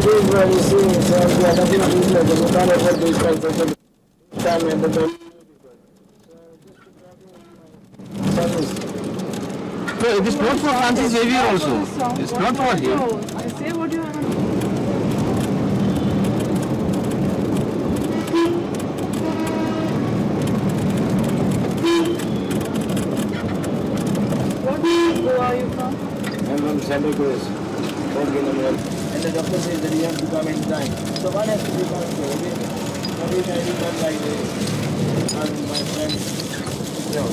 when you see it, so we are nothing useless. You can't afford these construction time and the time. Service. So it is not for Francis Xavier also. It's not for him. Say what you have. Where are you from? I'm from Santa Cruz. And the doctor says that you have to come in time. So what has to be done? Every time you come like this, and my friend, so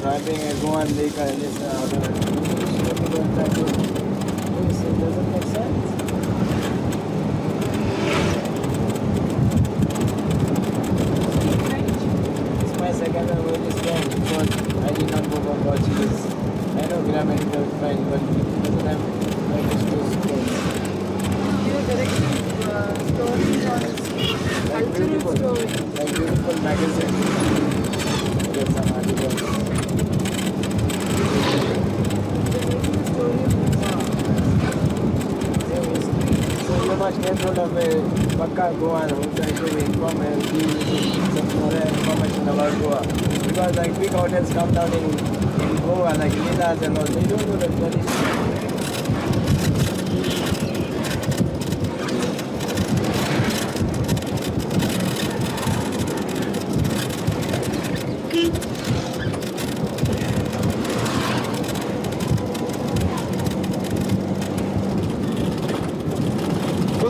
I think I go and make a list of other it doesn't make sense. It's my second language French because I did not go for Portuguese. I know grammatical French, but it doesn't have language to skills. You're directing stories on Like beautiful, stories. like beautiful magazine. Get some articles. So you must get hold of a Pakka Goan who tries to inform and give you some more information about Goa. Because like big hotels come down in Goa, like Lilas and all, they don't know the tradition.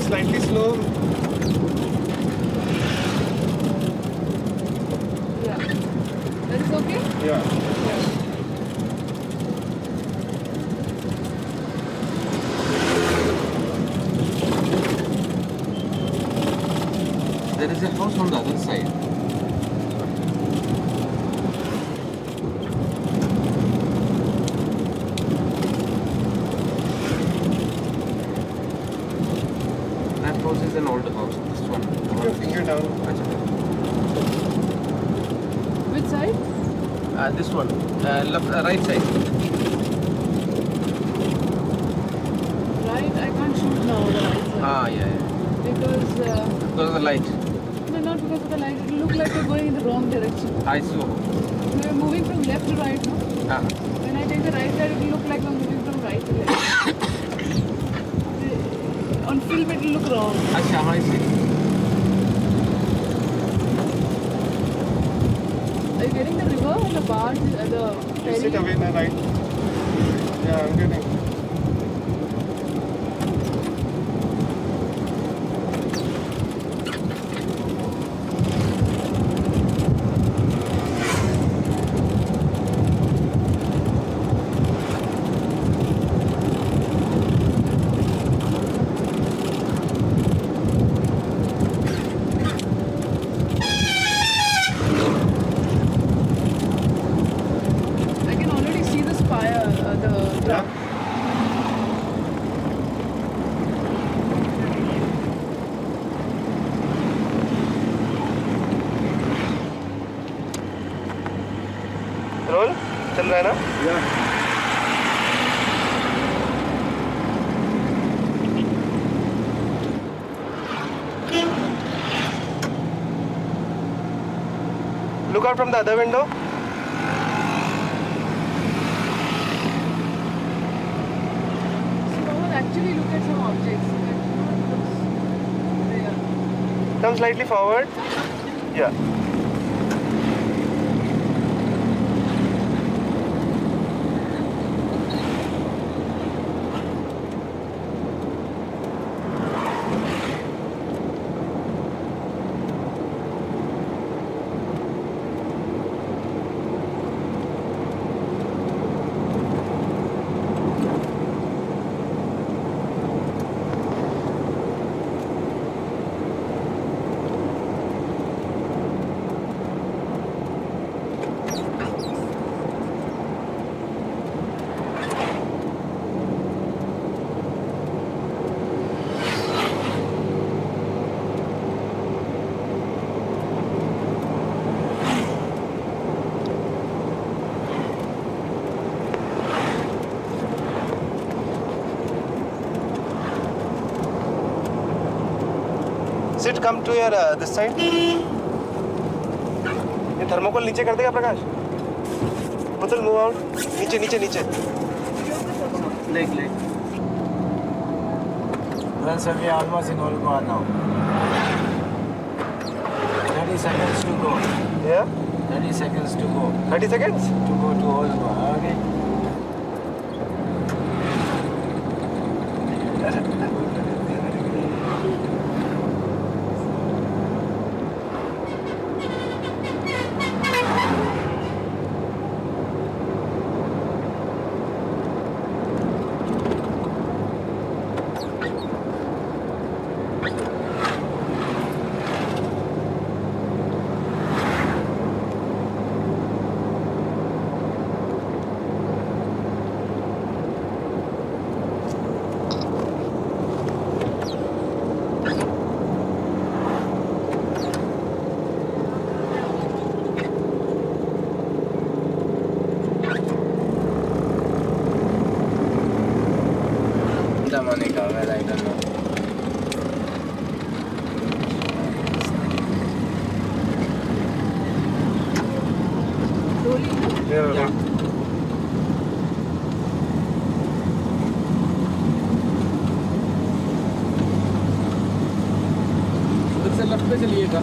Slightly slow. Yeah. That's okay? Yeah. There is a house on the other side. That house is an old house. This one. Put your finger down. Which side? This one. Left, right side. Right? I can't shoot now the right side. Yeah. Because, Because of the light. no, not because of the light. It will look like we're going in the wrong direction. I see. We're moving from left to right now. When I take the right side, it will look like I'm moving from right to left. On film, it will look wrong. I see. Are you getting the river or the barge? The ferry? Sit away na right. Yeah, I'm getting. I can already see the spire, the truck. Roll चल रहा है ना? Yeah. Look out from the other window. So I will actually look at some objects. Come slightly forward. Yeah. Sit, come to your this side. ये thermocol नीचे कर देगा प्रकाश. Putul, move out. नीचे नीचे नीचे. Leg. Well, sir, we are almost in Olgoa now. 30 seconds to go. Yeah. 30 seconds to go. 30 seconds. To go to Olgoa. Okay. Monica, well, I don't know. Yeah. उधर से left पे चलिएगा.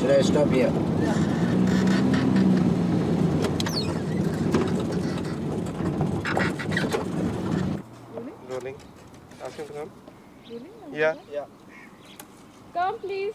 Should I stop here? Rolling. Ask him to come. Really? Yeah. Come, please.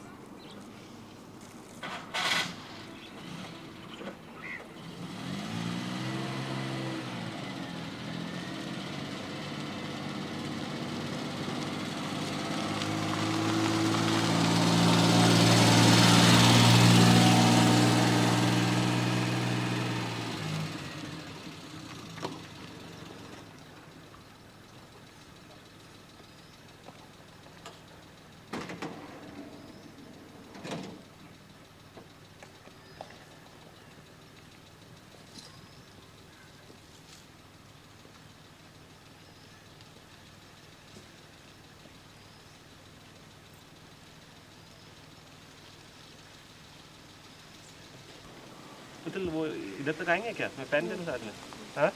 पुतल वो इधर तक आएंगे क्या? मैं पेन दे दूँ साथ में. हाँ.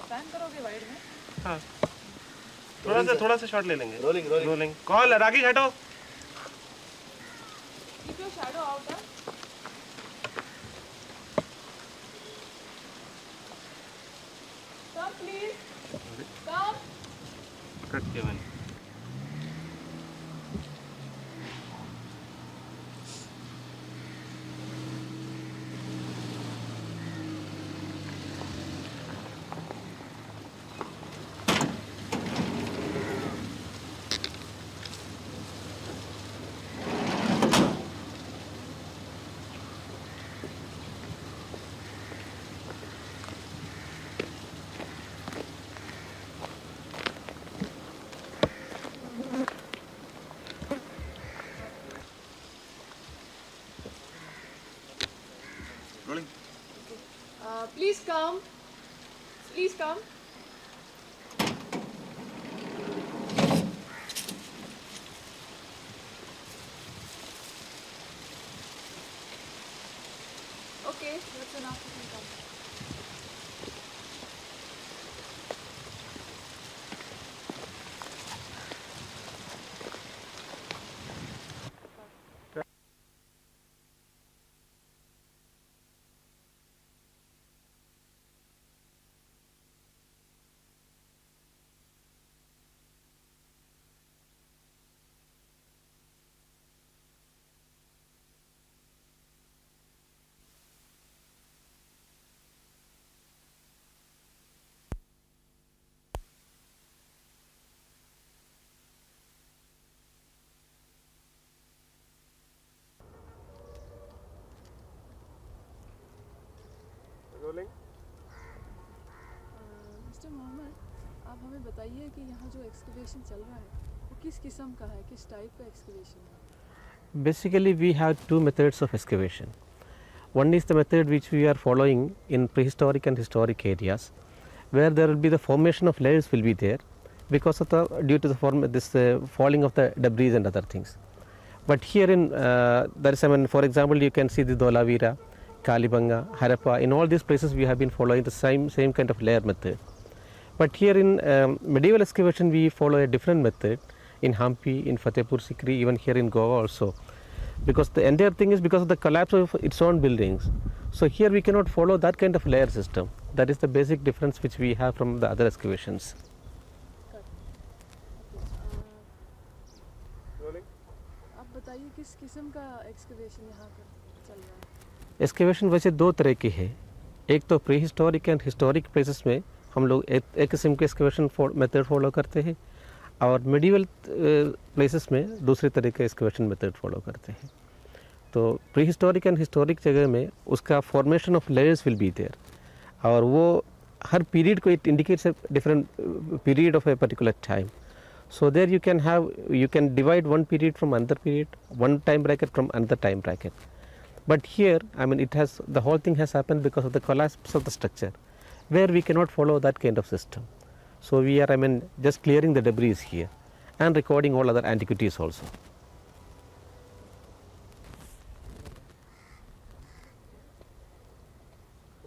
Plan करोगे वाइड में? हाँ. थोड़ा सा शॉट ले लेंगे. रोलिंग. कॉल राकेश हटो. Keep your shadow out, huh? Come, please. Come. Cut किया मैंने. Please come. Please come. Okay, that's enough. You can come. Rolling. Mister Mohammad, आप हमें बताइए कि यहाँ जो एक्सकवेशन चल रहा है वो किस किस्म का है, किस टाइप का एक्सकवेशन है? Basically, we have two methods of excavation. One is the method which we are following in prehistoric and historic areas, where there will be the formation of layers will be there because of the due to the falling of the debris and other things. But here in there is, I mean, for example, you can see the Dholavira, Kalibanga, Harappa. In all these places, we have been following the same kind of layer method. But here in medieval excavation, we follow a different method in Hampi, in Fatehpur Sikri, even here in Goa also. Because the entire thing is because of the collapse of its own buildings. So here we cannot follow that kind of layer system. That is the basic difference which we have from the other excavations. Rolling. आप बताइए किस किस्म का excavation यहाँ पर चल रहा है? एक्सकेवेशन वैसे दो तरह की है। एक तो pre historic and historic places में हम लोग एक किस्म के एक्सकेवेशन मेथड फॉलो करते हैं और मेडिवल प्लेसेस में दूसरे तरह के एक्सकेवेशन मेथड फॉलो करते हैं। तो प्री हिस्टोरिक एंड हिस्टोरिक जगह में उसका formation of layers will be there और वो हर पीरियड को it indicates a different period of a particular time. So there you can divide one period from another period, one time bracket from another time bracket. But here, I mean, the whole thing has happened because of the collapse of the structure, where we cannot follow that kind of system. So we are, I mean, just clearing the debris here and recording all other antiquities also.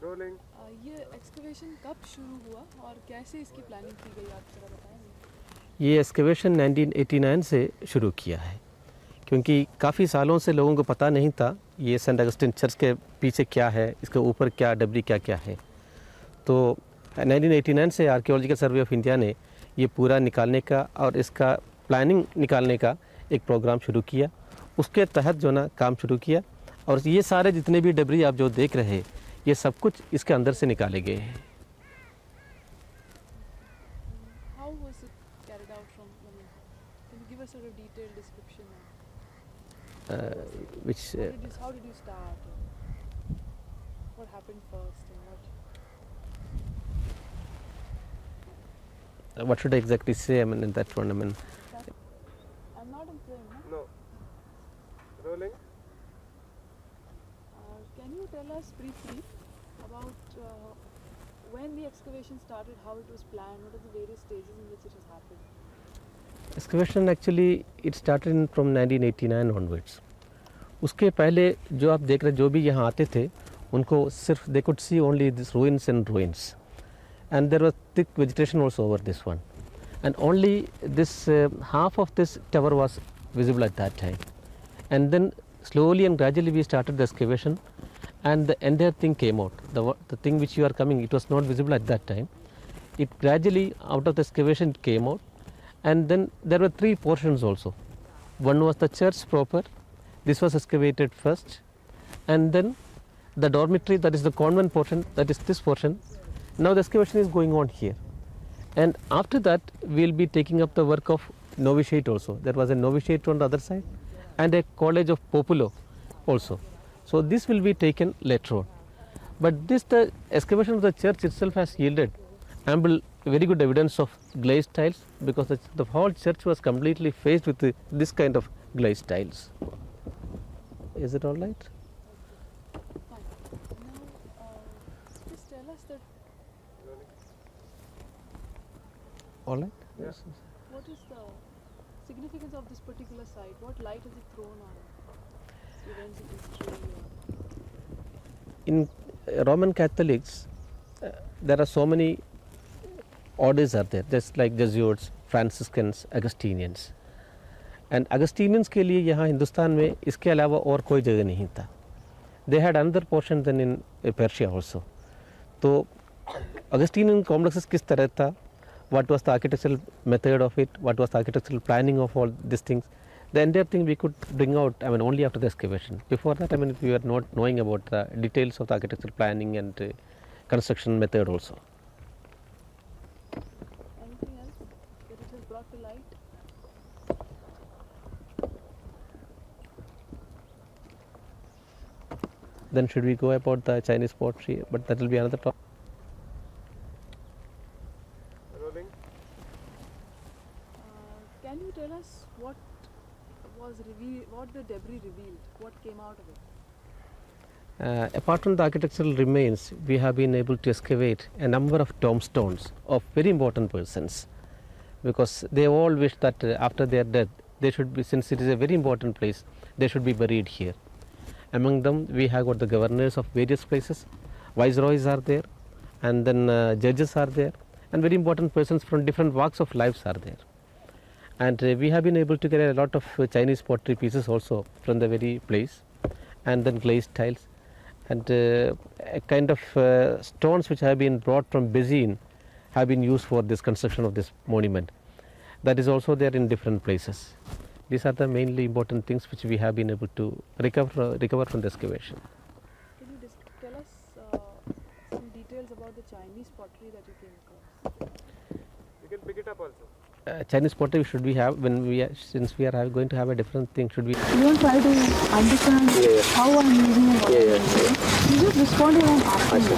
Rolling. ये excavation कब शुरू हुआ और कैसे इसकी planning की गई, आप जरा बताएंगे? ये एक्सकेवेशन 1989 से शुरू किया है क्योंकि काफ़ी सालों से लोगों को पता नहीं था ये सेंट अगस्टिन चर्च के पीछे क्या है, इसके ऊपर क्या डबरी क्या क्या है. तो 1989 से आर्कियोलॉजिकल सर्वे ऑफ इंडिया ने ये पूरा निकालने का और इसका प्लानिंग निकालने का एक प्रोग्राम शुरू किया. उसके तहत जो ना काम शुरू किया और ये सारे जितने भी डबरी आप जो देख रहे हैं ये सब कुछ इसके अंदर से निकाले गए हैं. How was it carried out from, can you give us a detailed description of how did you start? What happened first and what should I exactly say? I mean, in that one, I mean, I'm not implying, huh? No. Rolling. Can you tell us briefly about when the excavation started, how it was planned, what are the various stages in which it has happened? excavation actually it started from 1989 onwards. उसके पहले जो आप देख रहे जो भी यहाँ आते थे उनको सिर्फ they could see only this ruins and ruins and there was thick vegetation also over this one and only this half of this tower was visible at that time and then slowly and gradually we started the excavation and the entire thing came out. The thing which you are coming, it was not visible at that time. It gradually out of the excavation it came out and then there were three portions also. One was the church proper, this was excavated first and then the dormitory, that is the convent portion, that is this portion. Now the excavation is going on here and after that we will be taking up the work of novitiate also. There was a novitiate on the other side and a college of Populo also. So this will be taken later on. But the excavation of the church itself has yielded ample, very good evidence of glazed tiles because the whole church was completely faced with this kind of glazed tiles. Is it all right? Fine. Now, just tell us that All right? Yes. what is the significance of this particular site? What light has it thrown on events in history? In Roman Catholics, there are so many orders are there, just like Jesuits, Franciscans, Augustinians. And Augustinians के लिए यहाँ हिंदुस्तान में इसके अलावा और कोई जगह नहीं था. They had another portion than in Persia also. तो Augustinian complexes किस तरह था? What was the architectural method of it? What was the architectural planning of all these things? The entire thing we could bring out, I mean, only after the excavation. Before that, I mean, we were not knowing about the details of the architectural planning and construction method also. Anything else that it has brought to light? then should we go about the Chinese pottery? But that will be another topic. Rolling. Can you tell us what was revealed, what the debris revealed, what came out of it? Apart from the architectural remains, we have been able to excavate a number of tombstones of very important persons, because they all wish that after their death, they should be, since it is a very important place, they should be buried here. Among them, we have got the governors of various places, viceroys are there, and then judges are there, and very important persons from different walks of lives are there. And we have been able to get a lot of Chinese pottery pieces also from the very place, and then glazed tiles, and a kind of stones which have been brought from Beijing have been used for this construction of this monument. That is also there in different places. These are the mainly important things which we have been able to recover from the excavation. Can you tell us some details about the Chinese pottery that you came across? You can pick it up also. Chinese pottery should we have when we are, since we are going to have a different thing, should we? You don't try to understand how I'm using it. You just respond to what I'm asking you.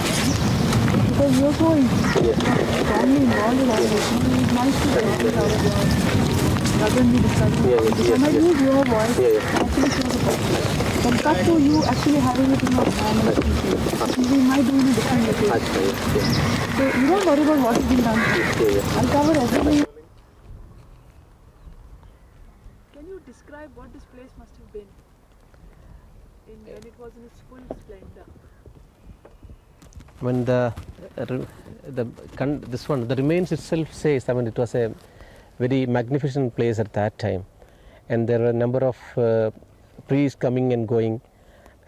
Because you're so strongly involved in all this. It's nice to get it out of your rather than be discussing it. When I use your voice, it actually shows a picture. Compared to you actually having it in your hand and speaking, we might do it in a different location. So you don't worry about what is being done. I'll cover everything. Can you describe what this place must have been when it was in its full splendor? When the remains itself says, I mean, it was a very magnificent place at that time, and there were a number of priests coming and going,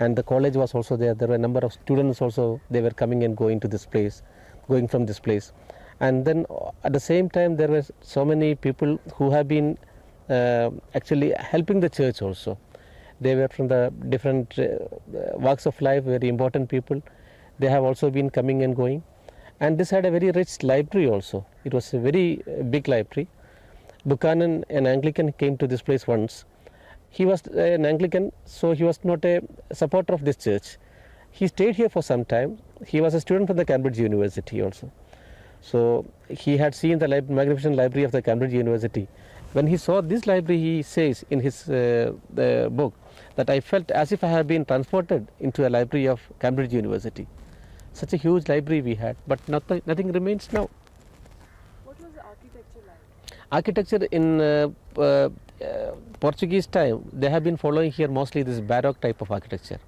and the college was also there. There were a number of students also, they were coming and going to this place, going from this place. And then at the same time there were so many people who have been actually helping the church also. They were from the different walks of life, very important people. They have also been coming and going, and this had a very rich library also. It was a very big library. Buchanan, an Anglican, came to this place once. He was an Anglican, so he was not a supporter of this church. He stayed here for some time. He was a student from the Cambridge University also. So he had seen the magnificent library of the Cambridge University. When he saw this library, he says in his book that I felt as if I had been transported into a library of Cambridge University. Such a huge library we had, but nothing remains now. What was the architecture like? Architecture in Portuguese time, they have been following here mostly this Baroque type of architecture.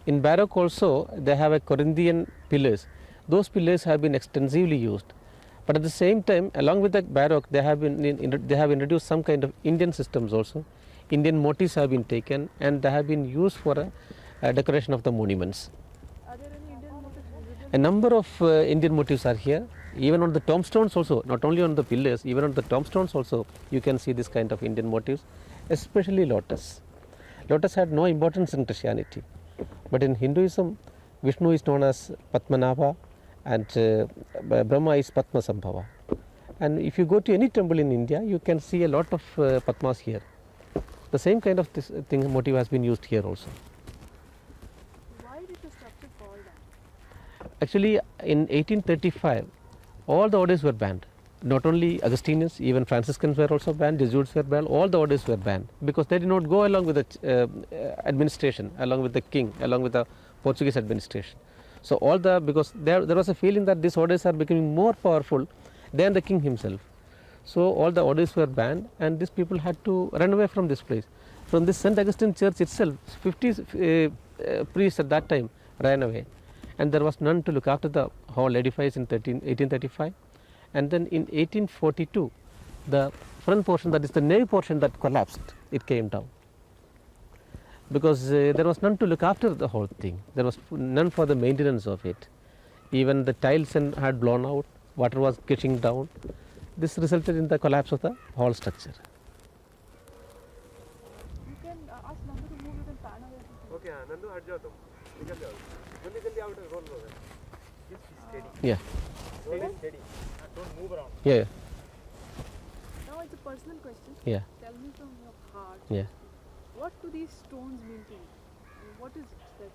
In Baroque also, they have a Corinthian pillars. Those pillars have been extensively used. But at the same time, along with the Baroque, they have introduced some kind of Indian systems also. Indian motifs have been taken, and they have been used for a decoration of the monuments. Are there any Indian motifs visible? A number of Indian motifs are here. Even on the tombstones also, not only on the pillars, even on the tombstones also, you can see this kind of Indian motifs, especially lotus. Lotus had no importance in Christianity, but in Hinduism, Vishnu is known as Padmanabha, and Brahma is Padma Sambhava. And if you go to any temple in India, you can see a lot of Padmas here. The same kind of motive has been used here also. Why did the structure fall down? Actually, in 1835, all the orders were banned. Not only Augustinians, even Franciscans were also banned, Jesuits were banned, all the orders were banned because they did not go along with the administration, along with the king, along with the Portuguese administration. So because there was a feeling that these orders are becoming more powerful than the king himself. So all the orders were banned, and these people had to run away from this place. From this St. Augustine church itself, 50 priests at that time ran away, and there was none to look after the whole edifice in 1835. And then in 1842, the front portion, that is the nave portion, that collapsed, it came down. Because there was none to look after the whole thing. There was none for the maintenance of it. Even the tiles had blown out, water was gushing down. This resulted in the collapse of the whole structure. You can ask Nandu to move, you can pan away. Okay, Nandu, हट जाओ तुम, निकल जाओ. जल्दी out and roll over. Just be steady. Yeah. Roll steady. Don't move around. Yeah. Now it's a personal question. Yeah. Tell me from your heart. Yeah. What do these stones mean to you? I mean, what is it that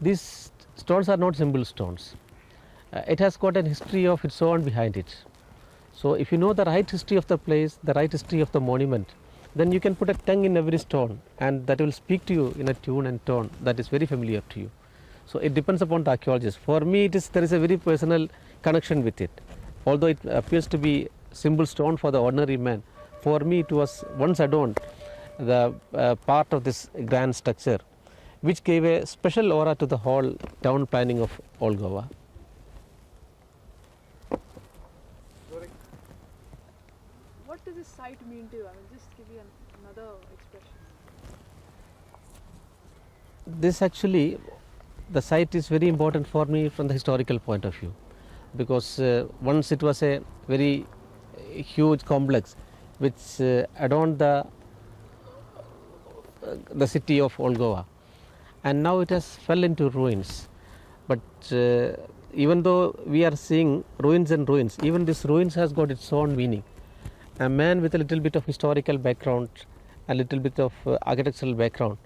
these stones are not simple stones. It has got a history of its own behind it. So if you know the right history of the place, the right history of the monument, then you can put a tongue in every stone, and that will speak to you in a tune and tone that is very familiar to you. So it depends upon the archaeologist. For me, there is a very personal connection with it. Although it appears to be simple stone for the ordinary man, for me it was once adorned the part of this grand structure, which gave a special aura to the whole town planning of old Goa. What does this site mean to you? I mean, just give you another expression. This actually, the site is very important for me from the historical point of view, because once it was a very huge complex which adorned the city of old Goa, and now it has fell into ruins. But even though we are seeing ruins and ruins, even this ruins has got its own meaning. A man with a little bit of historical background, a little bit of architectural background,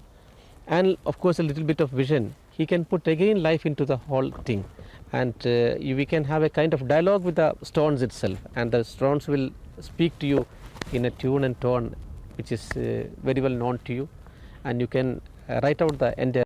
and of course a little bit of vision, he can put again life into the whole thing, and we can have a kind of dialogue with the stones itself, and the stones will speak to you in a tune and tone which is very well known to you, and you can write out the entire